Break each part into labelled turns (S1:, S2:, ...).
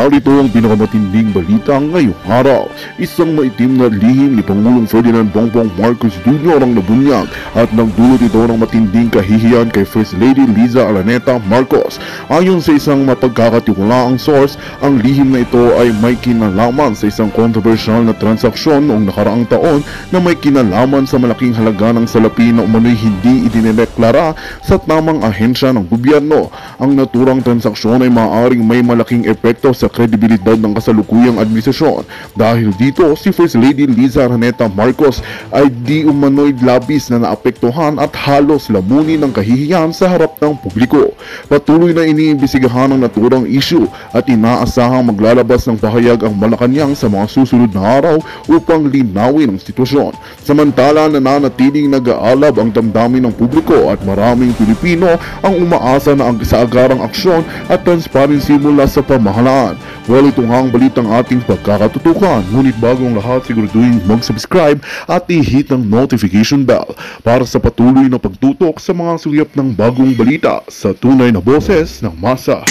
S1: Narito ang pinakamatinding balita ngayong araw. Isang maitim na lihim ni Pangulong Ferdinand Bongbong Marcos Jr. ang nabunyag at nagdulot ito ng matinding kahihiyan kay First Lady Liza Araneta Marcos. Ayon sa isang mapagkakatiwalaang source, ang lihim na ito ay may kinalaman sa isang kontrobersyal na transaksyon noong nakaraang taon na may kinalaman sa malaking halaga ng salapi na umano'y hindi idinedeklara sa tamang ahensya ng gobyerno. Ang naturang transaksyon ay maaaring may malaking epekto sa kredibilidad ng kasalukuyang administrasyon. Dahil dito, si First Lady Liza Araneta Marcos ay di umano'y labis na naapektuhan at halos lamunin ng kahihiyan sa harap ng publiko. Patuloy na iniimbestigahan ang naturang issue at inaasahang maglalabas ng pahayag ang Malacanang sa mga susunod na araw upang linawin ang sitwasyon. Samantala, nananatiling nag-aalab ang damdamin ng publiko at maraming Pilipino ang umaasa na sa agarang aksyon at transparency mula sa pamahalaan. Well, ito nga ang balitang ating pagkakatutukan. Ngunit bago ang lahat, siguraduhin mag-subscribe at i-hit ang notification bell para sa patuloy na pagtutok sa mga sulyap ng bagong balita sa tunay na boses ng masa.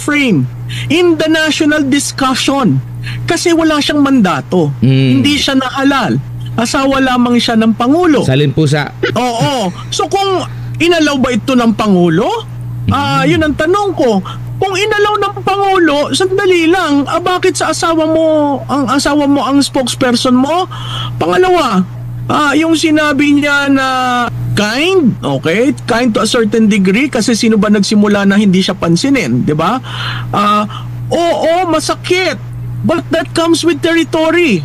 S2: Frame in the national discussion kasi wala siyang mandato. Hindi siya nahalal. Asawa lamang siya ng Pangulo.
S3: Salin pusa.
S2: Oo. So kung inalaw ba ito ng Pangulo? Yun ang tanong ko. Kung inalaw ng Pangulo, sandali lang, bakit sa asawa mo ang spokesperson mo? Pangalawa, yung sinabi niya na kind to a certain degree kasi sino ba nagsimula na hindi siya pansinin, di ba? Oo, masakit. But that comes with territory.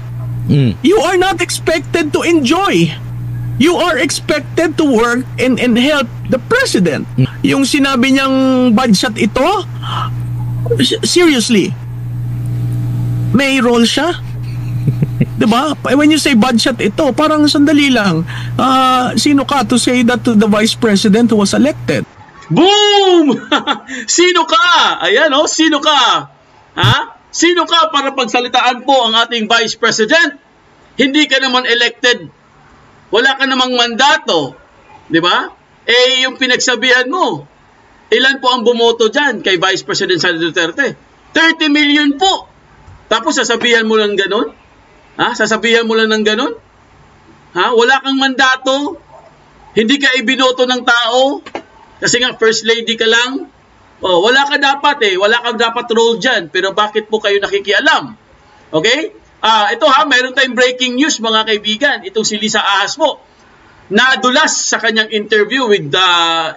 S2: You are not expected to enjoy. You are expected to work and help the president. Yung sinabi niyang budget ito, seriously, may role siya? Diba? When you say budget ito, parang sandali lang. Sino ka to say that to the vice president who was elected?
S4: Boom! Sino ka? Ayan sino ka? Ha? Sino ka para pagsalitaan po ang ating vice president? Hindi ka naman elected. Wala ka namang mandato. Diba? Yung pinagsabihan mo, ilan po ang bumoto dyan kay Vice President Sara Duterte? 30 million po. Tapos sasabihan mo lang ganun? Sasabihan mo lang ng ganun? Wala kang mandato? Hindi ka ibinoto ng tao? Kasi nga, First Lady ka lang? Wala ka dapat Wala kang dapat role dyan. Pero bakit po kayo nakikialam? Okay? Ito mayroon tayong breaking news mga kaibigan. Itong si Liza Ahas po. Nadulas sa kanyang interview with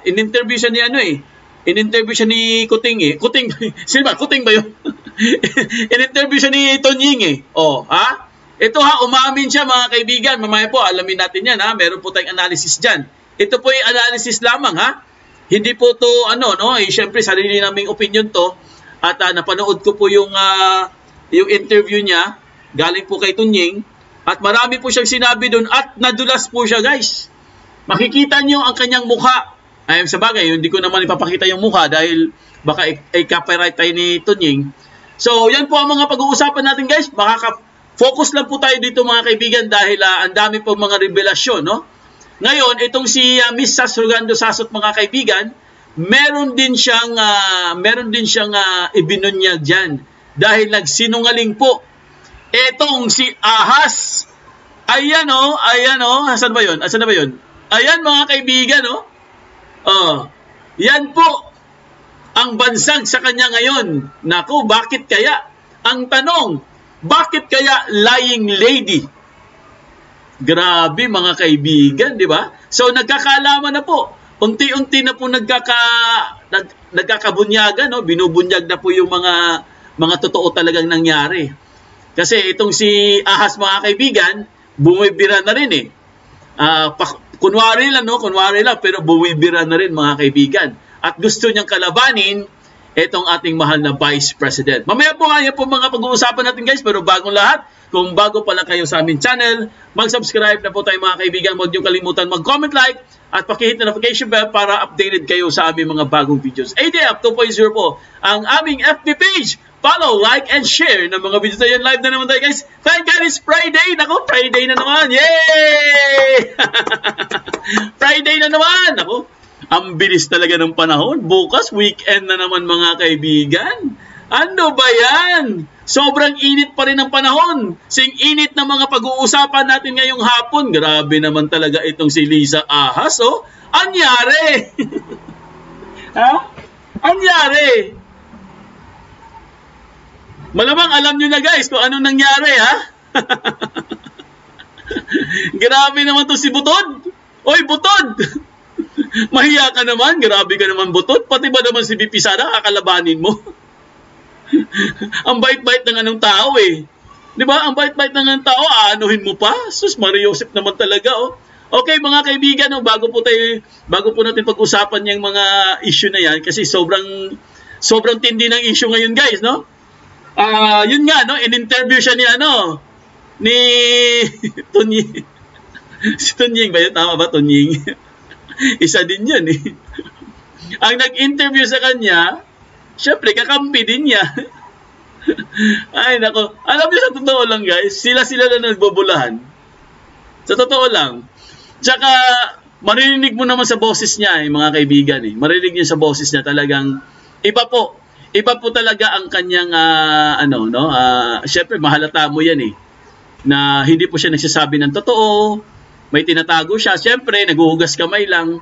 S4: in-interview siya ni in-interview siya ni Kuting Kuting, sino ba? Kuting ba yun? In-interview siya ni Tonying Ito umamin siya mga kaibigan. Mamaya po, alamin natin yan Meron po tayong analysis dyan. Ito po yung analysis lamang Hindi po to siyempre sarili naming opinion to. At napanood ko po yung interview niya. Galing po kay Tunying. At marami po siyang sinabi doon. At nadulas po siya guys. Makikita niyo ang kanyang mukha. Sa bagay, hindi ko naman ipapakita yung mukha dahil baka i-copyright tayo ni Tunying. So yan po ang mga pag-uusapan natin guys. Focus lang po tayo dito mga kaibigan dahil ang dami po mga revelasyon. Ngayon, itong si Miss Sas Rogando Sasot mga kaibigan, meron din siyang ibinunyag dyan dahil nagsinungaling po. Itong si Ahas, ayan asan ba yun? Ayan mga kaibigan yan po ang bansag sa kanya ngayon. Naku, bakit kaya? Ang tanong, bakit kaya lying lady? Grabe mga kaibigan, di ba? So nagkakaalaman na po. Unti-unti na po nagkakabunyagan, binubunyag na po yung mga totoo talagang nangyari. Kasi itong si Ahas mga kaibigan, bumibira na rin kunwari lang pero bumibira na rin mga kaibigan. At gusto niyang kalabanin itong ating mahal na Vice President. Mamaya po nga yan po mga pag-uusapan natin guys, pero bagong lahat, kung bago pala kayo sa aming channel, mag-subscribe na po tayo mga kaibigan. Huwag niyo kalimutan mag-comment, like, at pakihit notification bell para updated kayo sa aming mga bagong videos. ADF 2.0 po ang aming FB page. Follow, like, and share ng mga videos tayo. Live na naman tayo guys. Thank God it's Friday. Naku, Friday na naman. Yay! Friday na naman. Naku, ang bilis talaga ng panahon. Bukas, weekend na naman mga kaibigan. Ano ba yan? Sobrang init pa rin ang panahon. Sing init na mga pag-uusapan natin ngayong hapon. Grabe naman talaga itong si Liza Ahas, oh. Anyari? Ha? Anyari? Malamang alam nyo na guys kung anong nangyari, ha? Grabe naman to si Butod. Oy, Butod! Mahiya ka naman. Grabe ka naman, Butod. Pati ba naman si VP Sara kakalabanin mo? Ang bait-bait ng anong tao eh. 'Di ba? Ang bait-bait ng anong tao, aanuhin mo pa. Sus, Maria Joseph naman talaga, oh. Okay, mga kaibigan, oh, bago po natin pag-usapan yung mga issue na 'yan kasi sobrang tindi ng issue ngayon, guys, no? Yun nga, no, in-interview siya ni Tonying. Si Tonying ba yun? Tama ba, Tonying? Isa din yun eh. Ang nag-interview sa kanya, syempre, kakampi din niya. Ay, nako. Alam niyo, sa totoo lang, guys, sila na nagbubulahan. Sa totoo lang. Tsaka, maririnig mo naman sa boses niya, mga kaibigan, eh. Maririnig niyo sa boses niya talagang, iba po talaga ang kanyang, syempre, mahalata mo yan, eh. Na hindi po siya nagsasabi ng totoo, may tinatago siya. Syempre, naguhugas kamay lang.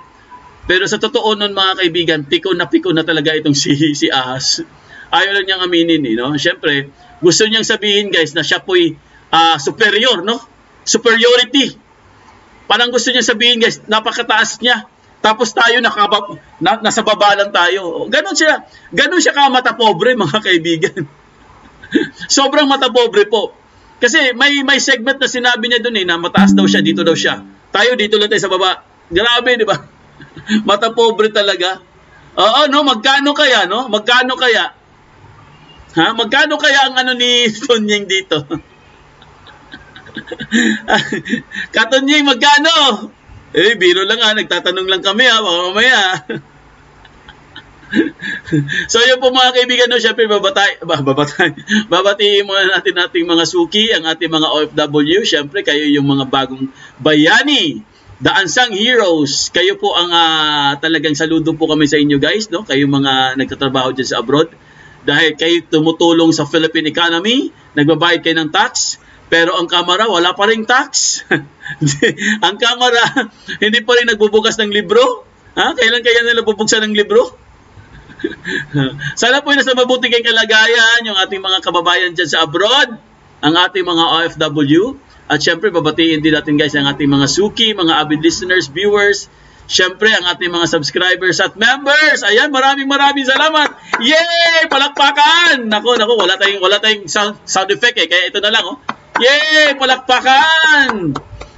S4: Pero sa totoo nun mga kaibigan, piko na talaga itong si Ahas. Ayaw lang niyang aminin, no? Siyempre, gusto niyang sabihin guys na siya po'y superior, no? Superiority. Parang gusto niyang sabihin guys, napakataas niya. Tapos tayo nasa baba lang tayo. Ganon siya kamata pobre mga kaibigan. Sobrang mata pobre po. Kasi may segment na sinabi niya dun na mataas daw siya, dito daw siya. Tayo dito lang tayo sa baba. Grabe, di ba? Mata pobre talaga. Oo, no? Magkano kaya, no? Magkano kaya? Ha? Magkano kaya ang ni Tonying dito? Katonying, magkano? Biro lang nagtatanong lang kami baka mamaya. So yun po mga kaibigan, no? Syempre babatiin muna natin ating mga suki, ang ating mga OFW. Syempre kayo yung mga bagong bayani, the unsung heroes. Kayo po ang talagang saludo po kami sa inyo guys, no? Kayo mga nagtatrabaho dyan sa abroad. Dahil kayo tumutulong sa Philippine economy, nagbabayad kayo ng tax, pero ang Kamara wala pa ring tax. Ang Kamara hindi pa rin nagbubukas ng libro. Kailan kaya nila bubuksan ng libro? Sana po nasa mabuti kayong kalagayan yung ating mga kababayan dyan sa abroad, ang ating mga OFW. At syempre, babatiin din natin guys ang ating mga suki, mga avid listeners, viewers, syempre ang ating mga subscribers at members. Ayan, maraming salamat. Yay! Palakpakan! Nako, wala tayong sound effect kaya ito na lang, oh. Yay! Palakpakan!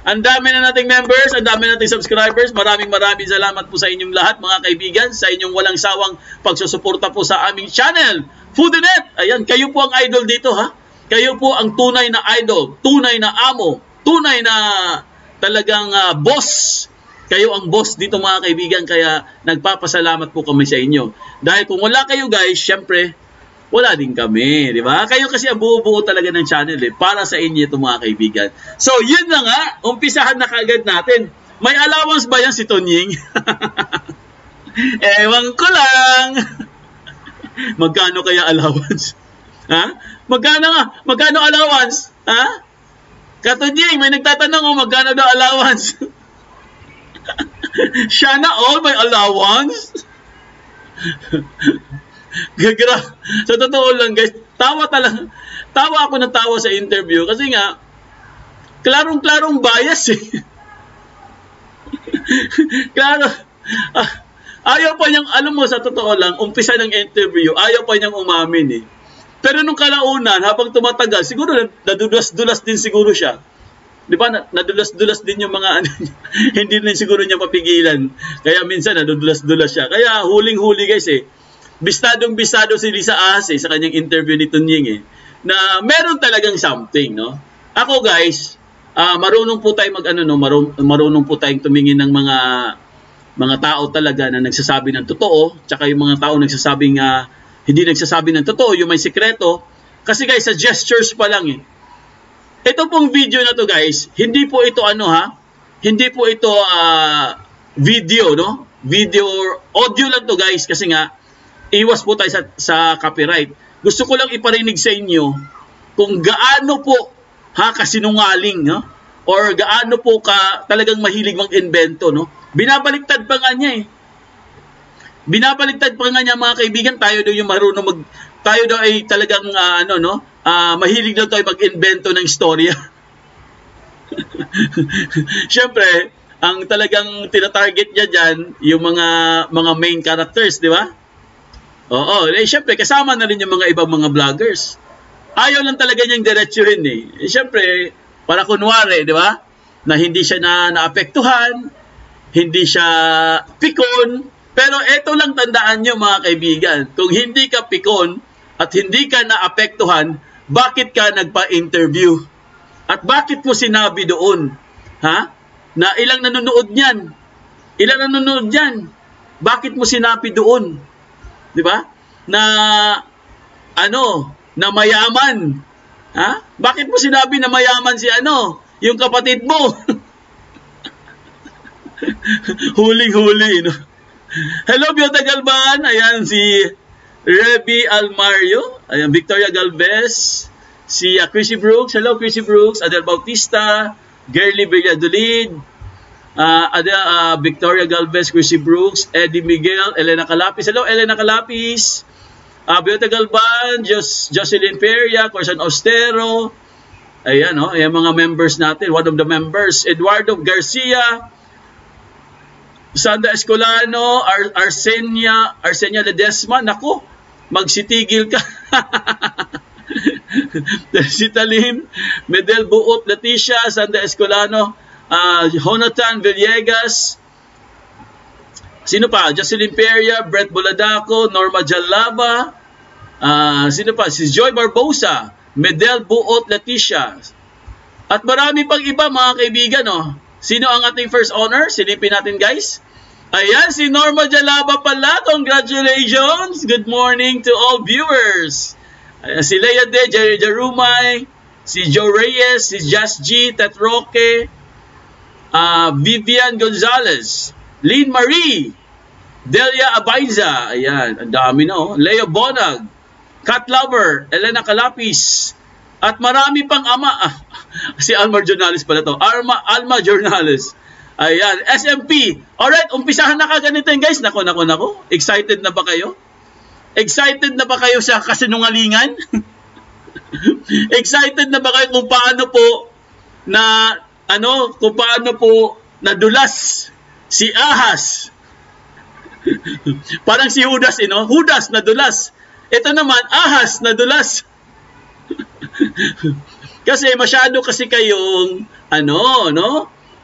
S4: Ang dami na nating members, ang dami nating subscribers. Maraming salamat po sa inyong lahat mga kaibigan, sa inyong walang sawang pagsusuporta po sa aming channel, Foodinet. Ayan, kayo po ang idol dito, ha? Kayo po ang tunay na idol, tunay na amo, tunay na talagang boss. Kayo ang boss dito mga kaibigan, kaya nagpapasalamat po kami sa inyo. Dahil kung wala kayo guys, syempre, wala din kami, di ba? Kayo kasi ang buo talaga ng channel para sa inyo ito mga kaibigan. So, yun na nga, umpisahan na kagad natin. May allowance ba yan si Tonying? Ewan ko lang. Magkano kaya allowance? Ha? Magkano allowance? Ha? Katonying, may nagtatanong magkano daw allowance? Siya na all may allowance? Sa totoo lang guys, tawa ako ng tawa sa interview kasi nga klarong bias klaro. Ayaw pa niyang, alam mo sa totoo lang, umpisa ng interview, ayaw pa niyang umamin Pero nung kalaunan, habang tumatagal, siguro nadulas-dulas din siguro siya. Di ba? Nadulas-dulas din yung mga hindi rin siguro niya papigilan. Kaya minsan nadulas-dulas siya. Kaya huling-huli guys bistadong-bistado si Lisa Ahas sa kanyang interview ni Tunying na meron talagang something, no? Ako guys, marunong po tayong marunong po tayong tumingin ng mga tao talaga na nagsasabi ng totoo, tsaka yung mga tao nagsasabing hindi nagsasabi ng totoo, yung may sikreto. Kasi guys, sa gestures pa lang Ito pong video na to guys, hindi po ito hindi po ito video, no? Video, audio lang to guys kasi nga iwas po tayo sa copyright. Gusto ko lang iparinig sa inyo kung gaano po kasinungaling, no? Or gaano po ka talagang mahilig mag-invento, no? Binabaliktad pa nga niya Binabaliktad pa nga niya mga kaibigan, tayo daw yung marunong tayo daw ay talagang mahilig daw tayo mag-invento ng istorya. Siyempre, ang talagang tinatarget niya dyan, yung mga main characters, di ba? Oo, siyempre, kasama na rin yung mga ibang mga vloggers. Ayaw lang talaga niyang diretsuhin Siyempre, para kunwari, di ba? Na hindi siya naapektuhan, hindi siya pikon. Pero eto lang tandaan niyo mga kaibigan, kung hindi ka pikon at hindi ka naapektuhan, bakit ka nagpa-interview? At bakit mo sinabi doon, na ilang nanonood niyan? Ilang nanonood diyan? Bakit mo sinabi doon? 'Di ba? Na na mayaman. Bakit mo sinabi na mayaman si yung kapatid mo? Huling-huli, no? Hello, Biota Galban. Ayan si Reby Almario. Ayan, Victoria Galvez. Si Chrissy Brooks. Hello, Chrissy Brooks. Adel Bautista. Gerly Villadolid. Victoria Galvez, Chrissy Brooks. Eddie Miguel. Elena Calapis. Hello, Elena Calapis. Biota Galban. Jocelyn Peria. Corsan Ostero. Ayan, ayan mga members natin. One of the members. Eduardo Garcia. Sandra Escolano. Arsenia Ledesma. Naku, magsitigil ka. Si Talim, Medel Buot, Leticia, Sandra Escolano, Jonathan Villegas, sino pa? Jocelyn Peria, Brett Boladaco, Norma Jalaba, sino pa? Si Joy Barbosa, Medel Buot, Leticia, at marami pang iba mga kaibigan. Sino ang ating first honor? Silipin natin guys. Ayan, si Norma Jalaba pala. Congratulations! Good morning to all viewers. Si Lea De, Jerry Jarumay, si Joe Reyes, si Just G, Tet Roque, Vivian Gonzalez, Lynn Marie, Delia Abaiza, ayan, ang dami Leo Bonag, Cat Lover, Elena Calapis, at marami pang si Alma Jornales pala to, Alma Jornales, ayan, SMP. Alright, umpisahan na kaganito guys. Nako, excited na ba kayo? Excited na ba kayo sa kasinungalingan? Excited na ba kayo kung paano po nadulas si Ahas? Parang si Judas, Judas nadulas. Ito naman, Ahas nadulas. Kasi masyado kayong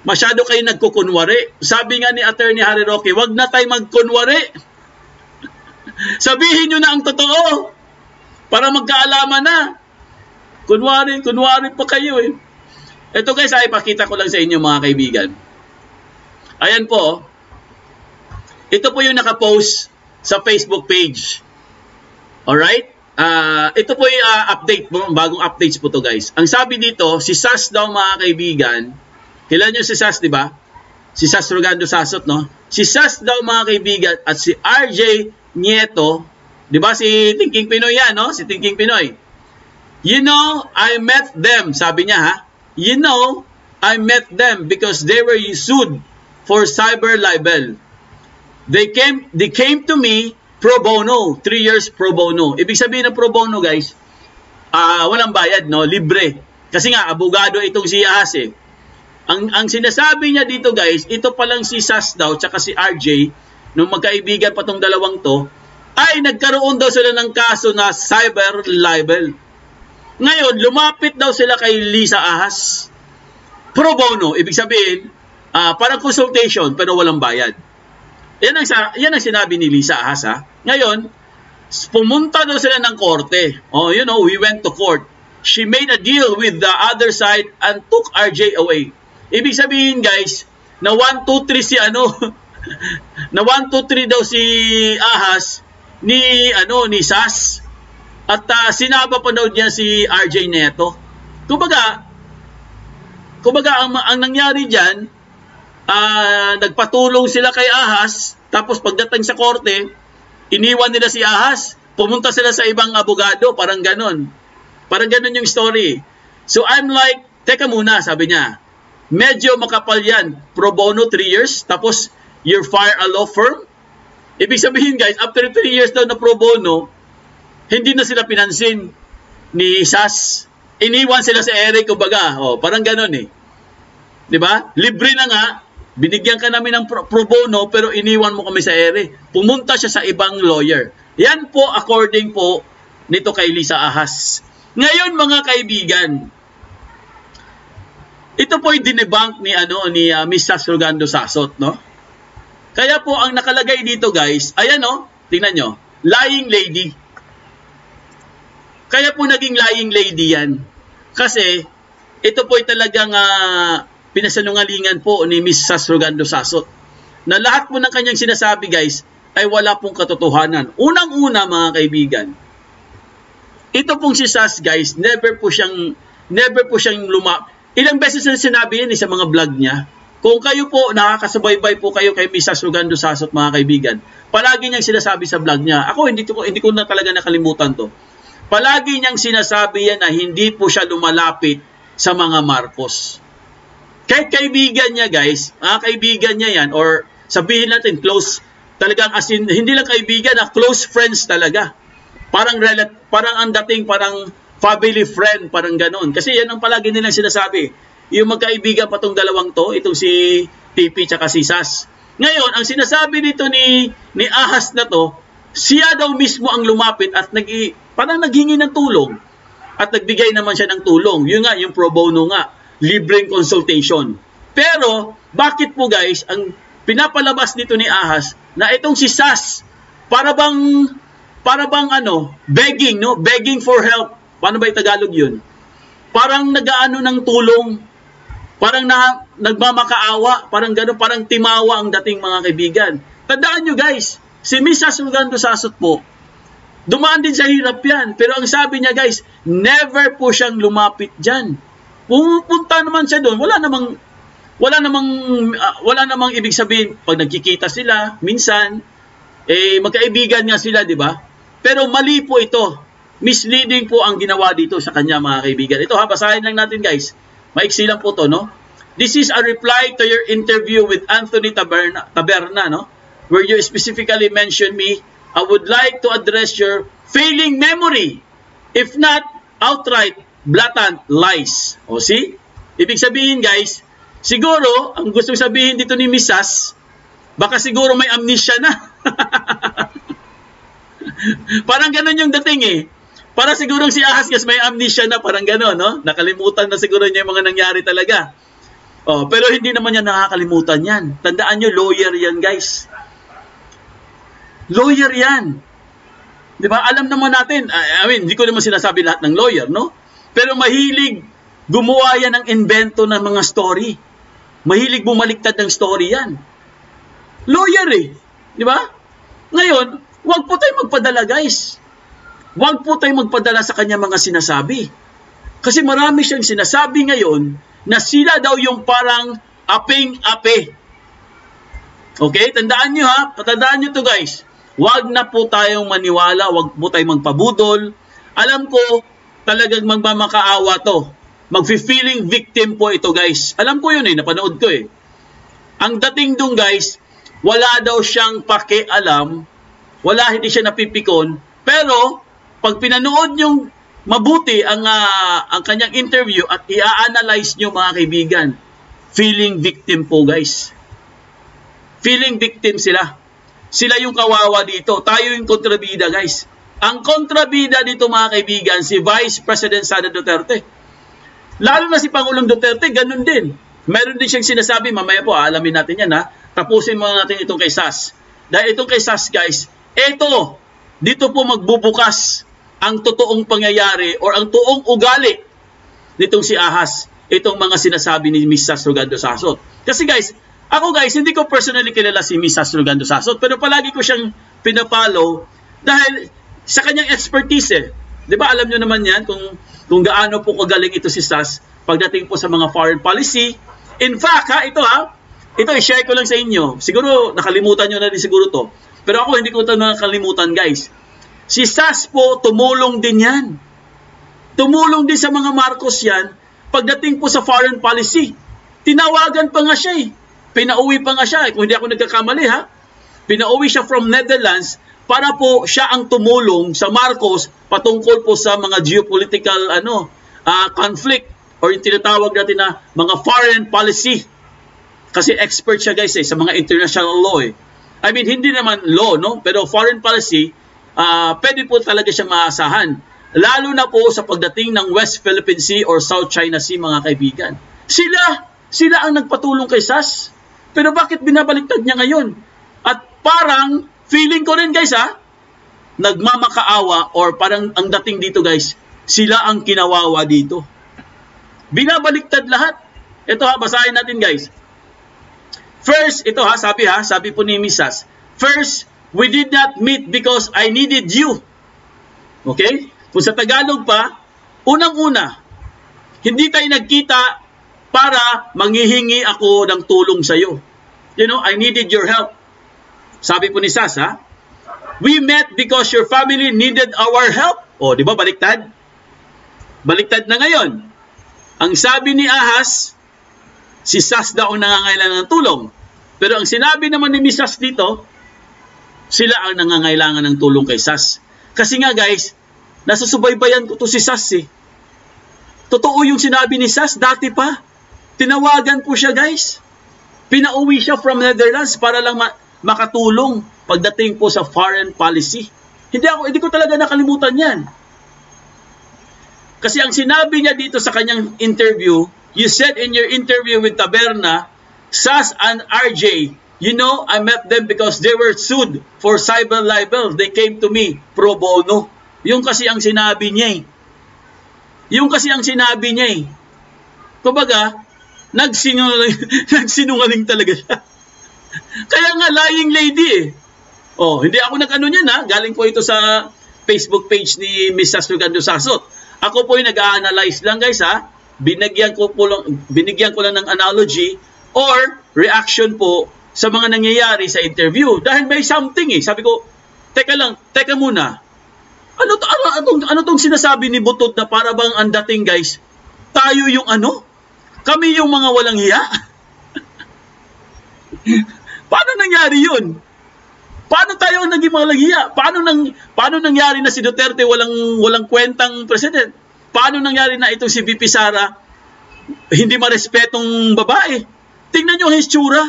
S4: masyado kayong nagkukunwari. Sabi nga ni Attorney Harry Roque, wag na tayo magkunwari. Sabihin nyo na ang totoo para magkaalaman na. Kunwari pa kayo Ito guys, ipakita ko lang sa inyo mga kaibigan. Ayan po. Ito po yung nakapost sa Facebook page. Alright? Ito po yung update po, bagong updates po to guys. Ang sabi dito, si Sas daw mga kaibigan. Kilala nyo si Sas, di ba? Si Sas Rogando Sasot, no? Si Sas daw mga kaibigan at si RJ Nieto, di ba si Thinking Pinoy yan, no? Si Thinking Pinoy. You know, I met them, sabi niya You know, I met them because they were sued for cyber libel. They came to me pro bono, 3 years pro bono. Ibig sabihin ng pro bono guys, walang bayad, no? Libre. Kasi nga, abogado itong si Ahas Ang sinasabi niya dito guys, ito palang si Sas daw, tsaka si RJ, nung magkaibigan pa tong dalawang to, ay nagkaroon daw sila ng kaso na cyber libel. Ngayon, lumapit daw sila kay Lisa Ahas. Pro bono, ibig sabihin, parang consultation pero walang bayad. Yan ang sinabi ni Lisa Ahas Ngayon, Pumunta daw sila ng korte. Oh, you know, we went to court. She made a deal with the other side and took RJ away. Ibig sabihin, guys, na 1, 2, 3 si ano, na 1, 2, 3 daw si Ahas ni Sas. At sinaba pa daw niya si RJ Neto. Kumbaga ang nangyari diyan, nagpatulong sila kay Ahas, tapos pagdating sa korte, iniwan nila si Ahas, pumunta sila sa ibang abogado, parang ganon. Parang ganon yung story. So I'm like, teka muna, sabi niya, medyo makapal yan, pro bono 3 years, tapos you fire a law firm. Ibig sabihin, guys, after 3 years daw na pro bono, hindi na sila pinansin ni Sas. Iniwan sila sa ere, kumbaga. Oh, parang ganon eh. 'Di ba? Libre na nga, binigyan ka namin ng pro bono pero iniwan mo kami sa ere. Pumunta siya sa ibang lawyer. Yan po according po nito kay Lisa Ahas. Ngayon mga kaibigan, ito po ay dinebunk ni Miss Sas Rogando Sasot, no? Kaya po ang nakalagay dito, guys, ayan oh, tingnan nyo, lying lady. Kaya po naging lying lady yan. Kasi ito po ay talagang pinasanungalingan po ni Miss Sas Rogando Sasot. Na lahat po ng kanyang sinasabi, guys, ay wala pong katotohanan. Unang-una, mga kaibigan, ito pong si Sas, guys, never po siyang ilang beses na sinabi yan sa mga vlog niya. Kung kayo po, nakakasubaybay po kayo kay Miss Sas Rogando Sasot, mga kaibigan, palagi niyang sinasabi sa vlog niya. Ako, hindi ko na talaga nakalimutan to. Palagi niyang sinasabi yan na hindi po siya lumalapit sa mga Marcos. Kahit kaibigan niya, guys, kaibigan niya yan, or sabihin natin, close, talagang as in, hindi lang kaibigan, close friends talaga. Parang ang dating, parang family friend, parang ganon. Kasi yan ang palagi nilang sinasabi. Yung magkaibigan pa tong dalawang to, itong si TP tsaka si Sas. Ngayon, ang sinasabi dito ni Ahas na to, siya daw mismo ang lumapit at parang naghingi ng tulong. At nagbigay naman siya ng tulong. Yun nga, yung pro bono nga. Libreng consultation. Pero, bakit po guys, ang pinapalabas dito ni Ahas, na itong si Sas, para bang begging, no? Begging for help. Paano ba Tagalog yun? Parang nagaano ng tulong. Parang nagmamakaawa. Parang gano'n, parang timawa ang dating mga kaibigan. Tandaan nyo guys, si Miss Sas Rogando Sasot po, dumaan din sa hirap yan. Pero ang sabi niya guys, never po siyang lumapit dyan. Pupunta naman siya doon, wala namang ibig sabihin, pag nagkikita sila, minsan, magkaibigan nga sila, di ba? Pero mali po ito. Misleading po ang ginawa dito sa kanya, mga kaibigan. Ito basahin lang natin guys. Maiksi lang po to, no? This is a reply to your interview with Anthony Taberna, no? Where you specifically mentioned me. I would like to address your failing memory. If not, outright, blatant lies. O see? Ibig sabihin guys, siguro, ang gustong sabihin dito ni Miss Sas, baka siguro may amnesia na. Parang ganun yung dating eh. Para siguro si Ahas guys may amnesia na, parang ganun, no? Nakalimutan na siguro niya yung mga nangyari talaga. Oh, pero hindi naman niya nakakalimutan yan. Tandaan nyo, lawyer yan guys. Lawyer yan. Di ba? Alam naman natin, hindi ko naman sinasabi lahat ng lawyer, no? Pero mahilig gumawa yan ng invento ng mga story. Mahilig bumaliktad ng story yan. Lawyer eh. Di ba? Ngayon, huwag po tayo magpadala guys. Huwag po tayo magpadala sa kanya mga sinasabi. Kasi marami siyang sinasabi ngayon na sila daw yung parang aping-ape. Okay? Tandaan nyo patandaan nyo to guys. Huwag na po tayong maniwala, huwag po tayong magpabudol. Alam ko, talagang magmamakaawa to. Magfi-feeling victim po ito guys. Alam ko yun napanood ko eh. Ang dating dun guys, wala daw siyang pakialam, hindi siya napipikon, pero pag pinanood nyo mabuti ang kanyang interview at i-analyze nyo mga kaibigan, feeling victim po guys. Feeling victim sila. Sila yung kawawa dito. Tayo yung kontrabida guys. Ang kontrabida dito mga kaibigan, si Vice President Sara Duterte. Lalo na si Pangulong Duterte, ganun din. Meron din siyang sinasabi, mamaya po alamin natin yan Tapusin muna natin itong kay Sas. Dahil itong kay Sas guys, ito, dito po magbubukas ang totoong pangyayari or ang toong ugali nitong si Ahas, itong mga sinasabi ni Miss Sas Rogando Sasot. Kasi guys, ako guys, hindi ko personally kilala si Miss Sas Rogando Sasot, pero palagi ko siyang pinapollow dahil sa kanyang expertise eh. Di ba alam nyo naman yan kung gaano po kagaling ito si Sas pagdating po sa mga foreign policy. In fact, ito i-share ko lang sa inyo. Siguro nakalimutan nyo na din siguro to. Pero ako hindi ko ito nakalimutan guys. Si Sas po, tumulong din yan. Tumulong din sa mga Marcos yan pagdating po sa foreign policy. Tinawagan pa nga siya eh. Pinauwi pa nga siya. Kung hindi ako nagkakamali ha. Pinauwi siya from Netherlands para po siya ang tumulong sa Marcos patungkol po sa mga geopolitical conflict or yung tinatawag natin na mga foreign policy. Kasi expert siya guys sa mga international law eh. I mean, hindi naman law, no? Pero foreign policy, pwede po talaga siya maasahan. Lalo na po sa pagdating ng West Philippine Sea or South China Sea, mga kaibigan. Sila ang nagpatulong kay Sas. Pero bakit binabaliktad niya ngayon? At parang, feeling ko rin guys nagmamakaawa or parang ang dating dito guys, sila ang kinawawa dito. Binabaliktad lahat. Ito basahin natin guys. First, ito sabi po ni Miss Sas. First, we did not meet because I needed you. Okay? Kung sa Tagalog pa, unang-una, hindi tayo nagkita para manghihingi ako ng tulong sa iyo. You know, I needed your help. Sabi po ni Sas, we met because your family needed our help. O, di ba, baliktad? Baliktad na ngayon. Ang sabi ni Ahas, si Sas daw nangangailangan ng tulong. Pero ang sinabi naman ni Miss Sas dito, sila ang nangangailangan ng tulong kay Sas. Kasi nga guys, nasusubaybayan ko to si Sas eh. Totoo yung sinabi ni Sas, dati pa. Tinawagan po siya guys. Pinauwi siya from Netherlands para lang makatulong pagdating po sa foreign policy. Hindi ko talaga nakalimutan yan. Kasi ang sinabi niya dito sa kanyang interview, you said in your interview with Taberna, Sas and RJ, you know, I met them because they were sued for cyber libel. They came to me pro bono. Yung kasi ang sinabi niya eh. Kumbaga, nagsinungaling talaga siya. Kaya nga, lying lady eh. Oh, hindi ako nag-ano niyan Galing po ito sa Facebook page ni Miss Sas Rogando Sasot. Ako po yung nag-a-analyze lang guys Binigyan ko lang ng analogy or reaction po sa mga nangyayari sa interview. Dahil may something eh. Sabi ko, teka muna. Ano tong sinasabi ni Butod na para bang ang dating guys, tayo yung kami yung mga walang hiya? Paano nangyari yun? Paano tayo ang naging walang hiya? Paano nangyari na si Duterte walang kwentang president? Paano nangyari na itong si VP Sara hindi marespetong babae? Tingnan nyo ang hitsura.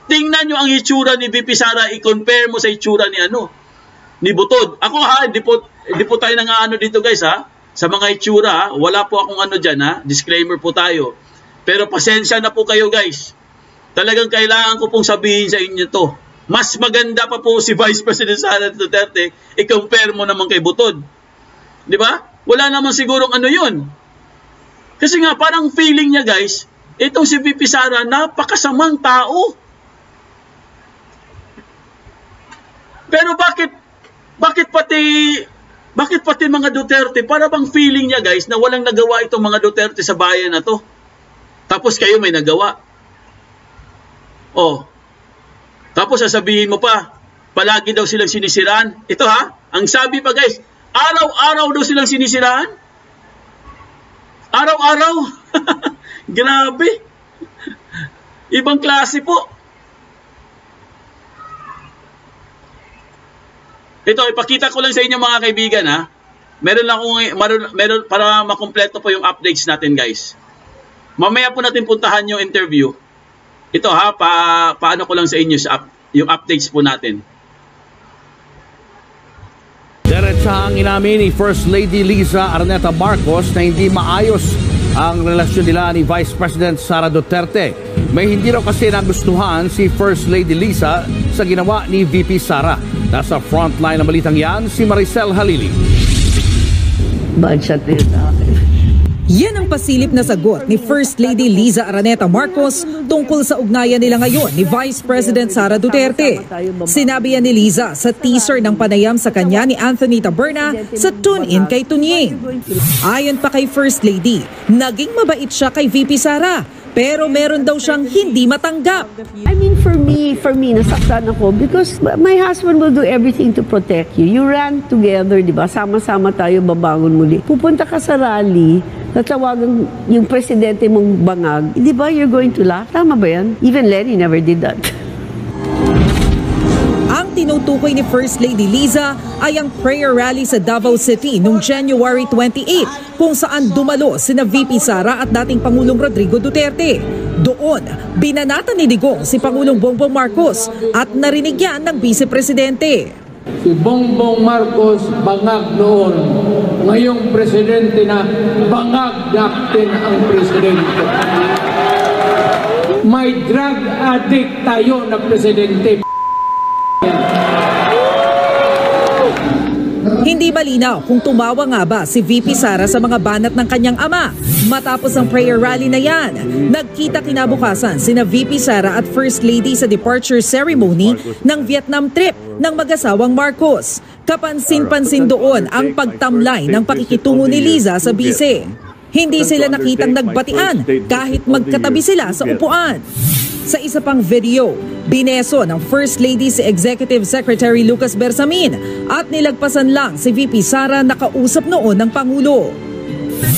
S4: Tingnan nyo ang hitsura ni VP Sara, i-compare mo sa hitsura ni Butod. Ako hindi po tayo nang dito guys sa mga hitsura wala po akong dyan disclaimer po tayo. Pero pasensya na po kayo guys. Talagang kailangan ko pong sabihin sa inyo to. Mas maganda pa po si Vice President Sara Duterte, i-compare mo naman kay Butod. Di ba? Wala naman sigurong yun. Kasi nga parang feeling niya guys, itong si VP Sara napakasamang tao. Pero bakit pati mga Duterte, para bang feeling niya guys na walang nagawa itong mga Duterte sa bayan na to? Tapos kayo may nagawa. Oh. Tapos sasabihin mo pa, palagi daw silang sinisiraan. Ito ang sabi pa guys, araw-araw daw silang sinisiraan. Araw-araw. Grabe. Ibang klase po. Ito, ipakita ko lang sa inyo mga kaibigan Meron para makumpleto po yung updates natin guys. Mamaya po natin puntahan yung interview. Ito paano ko lang sa inyo yung updates po natin.
S3: Diretsahang inamin ni First Lady Liza Araneta Marcos na hindi maayos ang relasyon nila ni Vice President Sara Duterte. May hindi raw kasi nagustuhan si First Lady Liza sa ginawa ni VP Sara. Nasa frontline ng balitang yan si Maricel Halili.
S5: Budget din sa akin.
S6: Yan ang pasilip na sagot ni First Lady Liza Araneta Marcos tungkol sa ugnayan nila ngayon ni Vice President Sara Duterte. Sinabi yan ni Liza sa teaser ng panayam sa kanya ni Anthony Taberna sa Tune In kay Tunying. Ayon pa kay First Lady, naging mabait siya kay VP Sara, pero meron daw siyang hindi matanggap.
S5: I mean, for me, nasaktan ako because my husband will do everything to protect you. You ran together, di ba? Sama-sama tayo babangon muli. Pupunta ka sa rally, natawagan yung presidente mong bangag, di ba you're going to laugh? Tama ba yan? Even Lenny never did that.
S6: Ang tinutukoy ni First Lady Liza ay ang prayer rally sa Davao City noong January 28 kung saan dumalo sina VP Sara at dating Pangulong Rodrigo Duterte. Doon, binanata ni Digong si Pangulong Bongbong Marcos at narinig yan ng Vice Presidente.
S7: Si Bongbong Marcos bangag noon. Ngayong presidente na bangag natin ang presidente. May drug addict tayo na presidente.
S6: Hindi malinaw kung tumawa nga ba si VP Sara sa mga banat ng kanyang ama. Matapos ang prayer rally na yan, nagkita kinabukasan sina VP Sara at First Lady sa departure ceremony ng Vietnam trip ng mag-asawang Marcos. Kapansin-pansin doon ang pagtamlay ng pakikitungo ni Liza sa bise. Hindi sila nakitang nagbatian kahit magkatabi sila sa upuan. Sa isa pang video, bineso ng First Lady si Executive Secretary Lucas Bersamin at nilagpasan lang si VP Sara na kausap noon ng Pangulo.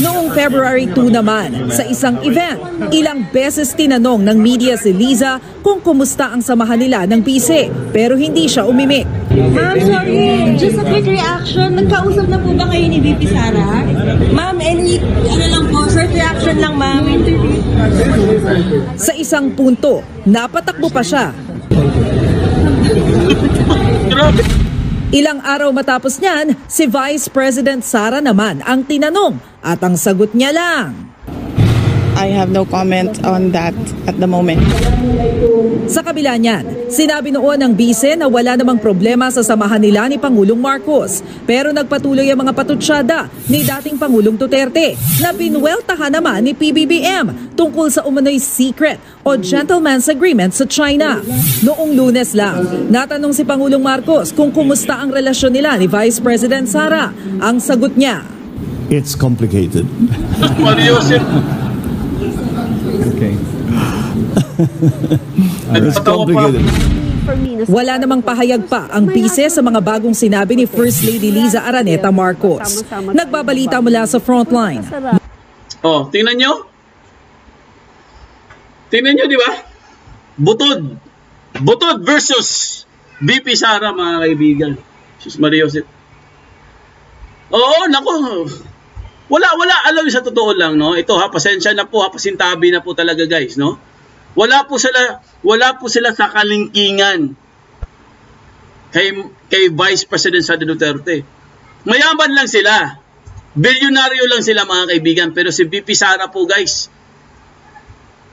S6: Noong February 2 naman, sa isang event, ilang beses tinanong ng media si Liza kung kumusta ang samahan nila ng bise, pero hindi siya umimik.
S8: Ma'am, sorry. Just a quick reaction. Nagkausap na po ba kayo ni VP Sara? Ma'am, short reaction lang, ma'am.
S6: Sa isang punto, napatakbo pa siya. Ilang araw matapos niyan, si Vice President Sara naman ang tinanong at ang sagot niya lang.
S9: I have no comment on that at the moment.
S6: Sa kabila niyan, sinabi noon ng bise na wala namang problema sa samahan nila ni Pangulong Marcos. Pero nagpatuloy ang mga patutsyada ni dating Pangulong Duterte na binuweltahan naman ni PBBM tungkol sa umano'y secret o gentleman's agreement sa China. Noong Lunes lang, natanong si Pangulong Marcos kung kumusta ang relasyon nila ni Vice President Sara. Ang sagot niya,
S10: "It's complicated."
S3: Okay.
S10: It's complicated.
S6: wala namang pahayag pa ang bise sa mga bagong sinabi ni First Lady Liza Araneta Marcos. Nagbabalita mula sa Frontline.
S4: Oh, tingnan nyo. Tingnan nyo, di ba? Butod versus VP Sara, mga kaibigan. Sus Maria Jose. Oo, naku. Wala, alam sa totoo lang, no? Ito ha, pasensya na po, pasintabi na po talaga, guys, no? Wala po sila sa kalingkingan kay Vice President Sara Duterte. Mayaman lang sila. Bilyonaryo lang sila, mga kaibigan, pero si VP Sara po, guys,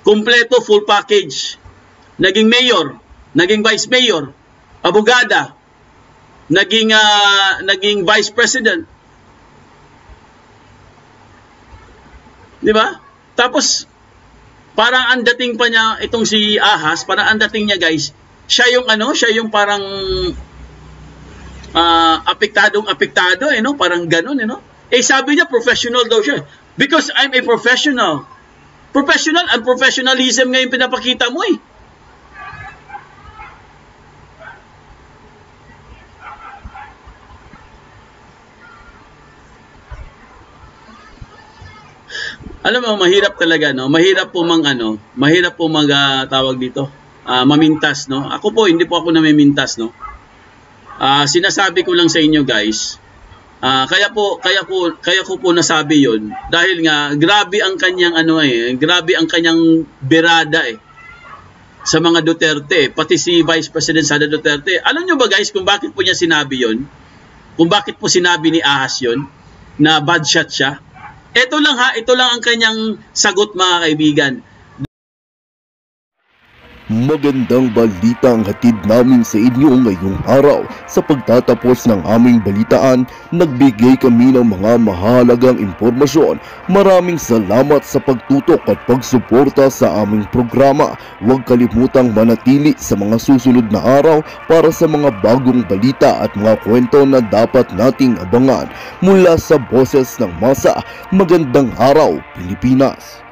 S4: kumpleto, full package. Naging mayor, naging vice mayor, abogada, naging vice president. Di ba? Tapos, parang ang dating pa niya, itong si Ahas, parang ang dating niya, guys, siya yung parang apektado, no? Parang ganun, no? Sabi niya, professional daw siya. Because I'm a professional. Professional, unprofessionalism ngayon pinapakita mo, eh. Alam mo, mahirap talaga, no? Mahirap po tawag dito, mamintas, no? Ako po, hindi po ako namimintas, no? Sinasabi ko lang sa inyo, guys. Kaya ko po nasabi 'yon dahil nga grabe ang kanyang grabe ang kanyang berada sa mga Duterte, pati si Vice President Sara Duterte. Alam niyo ba, guys, kung bakit po niya sinabi 'yon? Kung bakit po sinabi ni Ahas 'yon na bad shot siya? Ito lang ang kanyang sagot, mga kaibigan.
S1: Magandang balita ang hatid namin sa inyo ngayong araw. Sa pagtatapos ng aming balitaan, nagbigay kami ng mga mahalagang impormasyon. Maraming salamat sa pagtutok at pagsuporta sa aming programa. Huwag kalimutang manatili sa mga susunod na araw para sa mga bagong balita at mga kwento na dapat nating abangan. Mula sa Boses ng Masa, magandang araw Pilipinas!